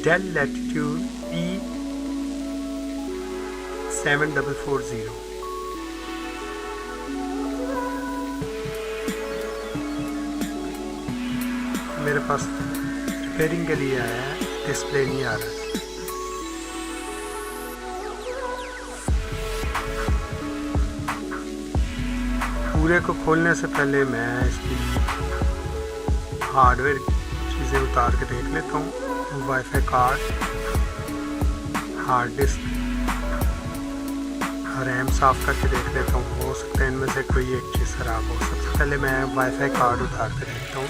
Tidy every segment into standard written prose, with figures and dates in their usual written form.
Dell Latitude E6440। मेरे पास repairing के लिए आया है, डिस्प्ले नहीं आ रहा। पूरे को खोलने से पहले मैं इसकी हार्डवेयर चीज़ें उतार के देख लेता हूँ। Wifi card, hard disk, RAM साफ़ करके देख लेता हूँ। हो सकता है इनमें से कोई एक चीज़ ख़राब हो। सबसे पहले मैं वाईफाई कार्ड उतार के देखता हूँ।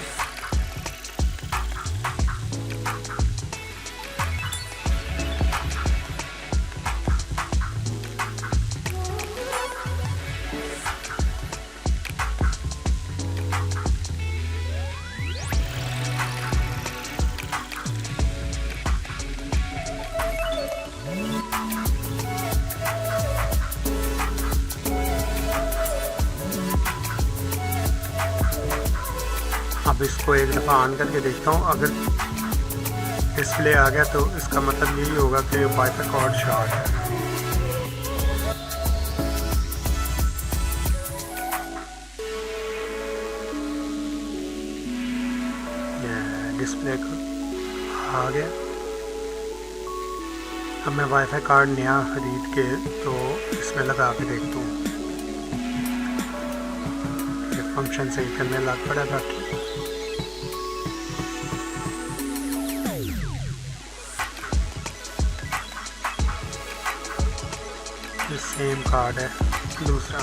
अब इसको एक दफ़ा ऑन करके देखता हूँ। अगर डिस्प्ले आ गया तो इसका मतलब यही होगा कि वाईफाई कार्ड शॉर्ट है। डिस्प्ले को आ गया। अब मैं वाईफाई कार्ड नया ख़रीद के तो इसमें लगा के देखता हूँ। ये फंक्शन सही करने लग पड़ा। बाकी सेम कार्ड है दूसरा।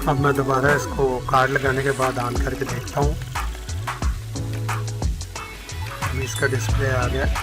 अब मैं दोबारा इसको कार्ड लगाने के बाद ऑन करके देखता हूँ। इसका डिस्प्ले आ गया।